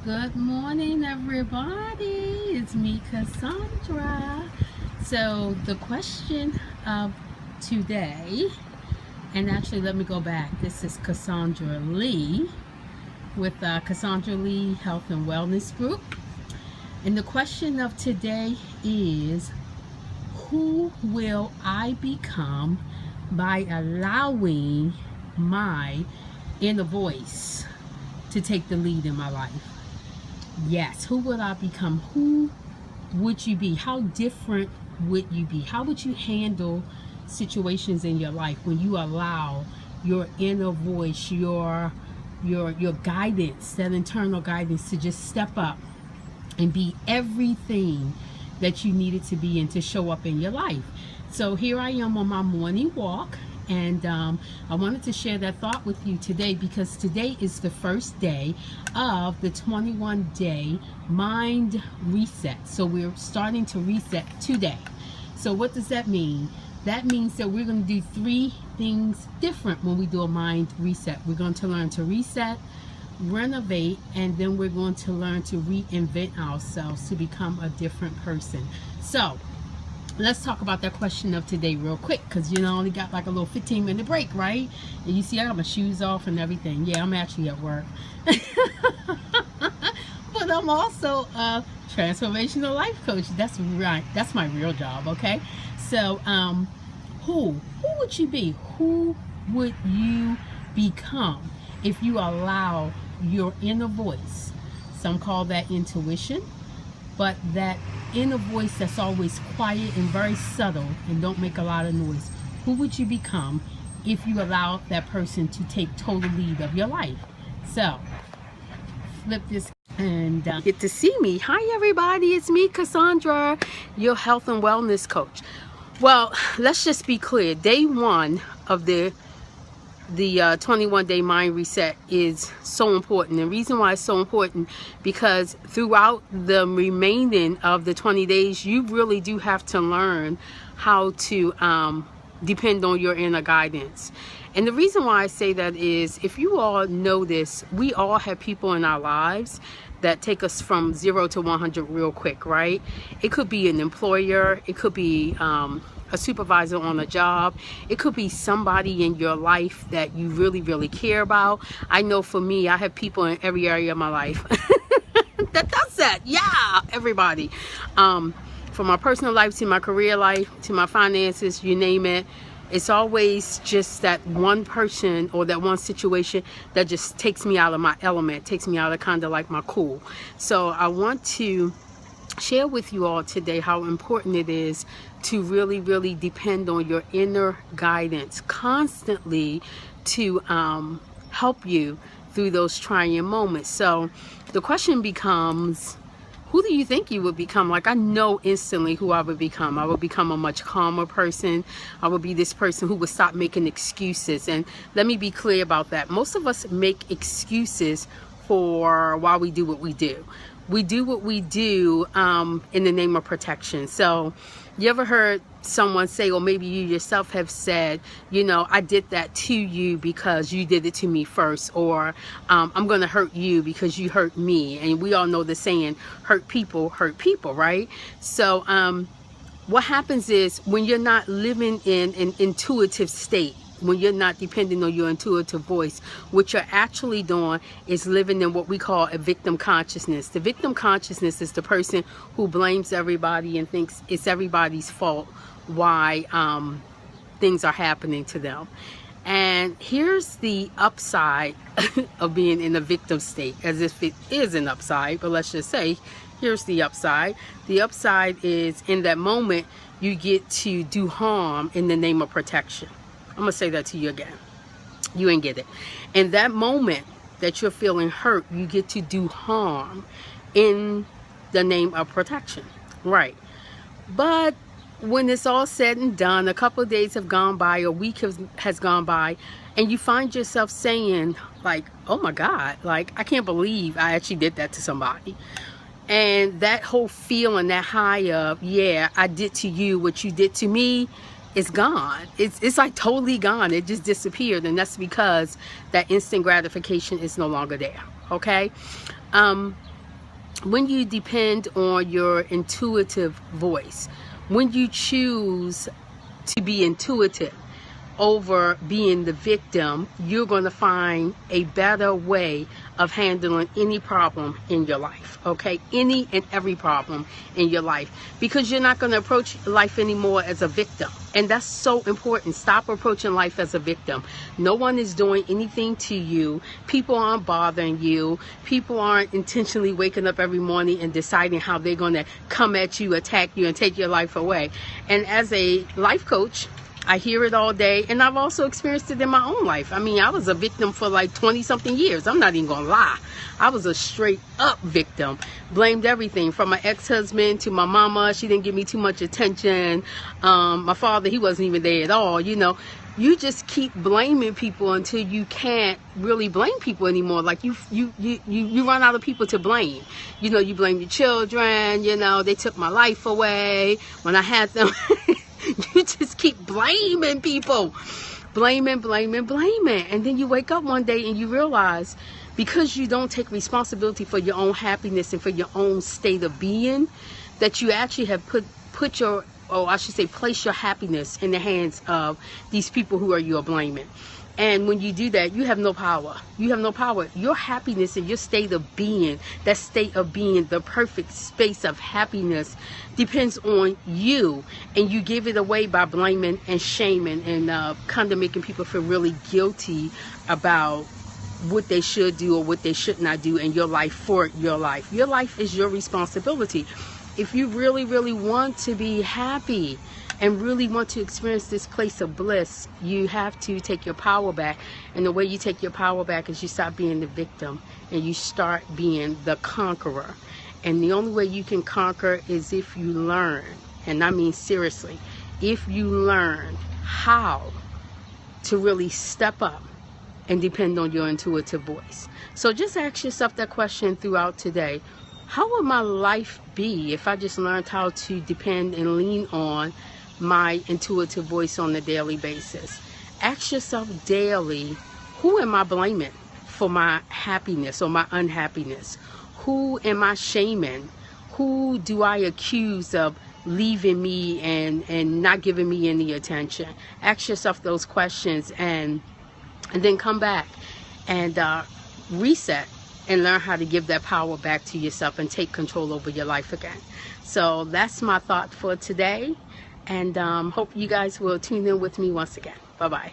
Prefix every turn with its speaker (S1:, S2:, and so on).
S1: Good morning, everybody. It's me, Cassandra. So, the question of today, and actually, let me go back. This is Cassandra Lee with Cassandra Lee Health and Wellness Group. And the question of today is, who will I become by allowing my inner voice to take the lead in my life? Yes, who would I become? Who would you be? How different would you be? How would you handle situations in your life when you allow your inner voice, your guidance, that internal guidance, to just step up and be everything that you needed to be and to show up in your life? So here I am on my morning walk, and I wanted to share that thought with you today because today is the first day of the 21-day mind reset. So we're starting to reset today. So what does that mean? That means that we're going to do 3 things different when we do a mind reset. We're going to learn to reset, renovate, and then we're going to learn to reinvent ourselves to become a different person. So let's talk about that question of today real quick, because I only got like a little 15-minute break, right? And you see I got my shoes off and everything. Yeah, I'm actually at work. But I'm also a transformational life coach. That's right. That's my real job, okay? So who would you be? Who would you become if you allow your inner voice? Some call that intuition, but that inner voice that's always quiet and very subtle and don't make a lot of noise. Who would you become if you allow that person to take total lead of your life? So flip this and get to see me. Hi everybody, it's me, Cassandra, your health and wellness coach. Well, let's just be clear. Day 1 of the 21-day mind reset is so important. The reason why it's so important, because throughout the remaining of the 20 days, you really do have to learn how to depend on your inner guidance. And the reason why I say that is, if you all know this, we all have people in our lives that take us from 0 to 100 real quick, right? It could be an employer, it could be a supervisor on a job, it could be somebody in your life that you really care about. I know for me, I have people in every area of my life that does that. Yeah, everybody. From my personal life to my career life to my finances, you name it. It's always just that one person or that one situation that just takes me out of my element, takes me out of kind of like my cool. So I want to share with you all today how important it is to really depend on your inner guidance constantly to help you through those trying moments. So the question becomes, who do you think you would become? Like, I know instantly who I would become. I would become a much calmer person. I would be this person who would stop making excuses. And let me be clear about that. Most of us make excuses for why we do what we do. We do what we do in the name of protection. So you ever heard someone say, or maybe you yourself have said, I did that to you because you did it to me first, or I'm going to hurt you because you hurt me. And we all know the saying, hurt people, right? So what happens is, when you're not living in an intuitive state, when you're not depending on your intuitive voice, what you're actually doing is living in what we call a victim consciousness. The victim consciousness is the person who blames everybody and thinks it's everybody's fault why things are happening to them. And here's the upside of being in a victim state, as if it is an upside, but let's just say, here's the upside. The upside is, in that moment, you get to do harm in the name of protection. I'm going to say that to you again. You ain't get it. In that moment that you're feeling hurt, you get to do harm in the name of protection. Right. But when it's all said and done, a couple of days have gone by, a week has gone by, and you find yourself saying, like, oh my God, like, I can't believe I actually did that to somebody. And that whole feeling, that high of, yeah, I did to you what you did to me, it's gone. It's like totally gone. It just disappeared, and that's because that instant gratification is no longer there. Okay. when you depend on your intuitive voice, when you choose to be intuitive over being the victim, you're going to find a better way of handling any problem in your life, okay? Any and every problem in your life, because you're not going to approach life anymore as a victim. And that's so important. Stop approaching life as a victim. No one is doing anything to you. People aren't bothering you. People aren't intentionally waking up every morning and deciding how they're going to come at you, attack you, and take your life away. And as a life coach, I hear it all day, and I've also experienced it in my own life. I mean, I was a victim for like 20-something years. I'm not even gonna lie. I was a straight up victim. Blamed everything from my ex-husband to my mama. She didn't give me too much attention. My father, he wasn't even there at all. You know, you just keep blaming people until you can't really blame people anymore. Like you run out of people to blame. You know, you blame your children. You know, they took my life away when I had them. You just keep blaming people. Blaming. And then you wake up one day and you realize, because you don't take responsibility for your own happiness and for your own state of being, that you actually have put your, or I should say, place your happiness in the hands of these people who are you blaming. And when you do that, you have no power. You have no power. Your happiness and your state of being, that state of being, the perfect space of happiness, depends on you. And you give it away by blaming and shaming and kind of making people feel really guilty about what they should do or what they should not do in your life for your life. Your life is your responsibility. If you really, really want to be happy and really want to experience this place of bliss, you have to take your power back. And the way you take your power back is you stop being the victim and you start being the conqueror. And the only way you can conquer is if you learn, and I mean seriously, if you learn how to really step up and depend on your intuitive voice. So just ask yourself that question throughout today. How would my life be if I just learned how to depend and lean on my intuitive voice on a daily basis? Ask yourself daily, who am I blaming for my happiness or my unhappiness? Who am I shaming? Who do I accuse of leaving me and not giving me any attention? Ask yourself those questions and then come back and reset and learn how to give that power back to yourself and take control over your life again. So that's my thought for today. And hope you guys will tune in with me once again. Bye-bye.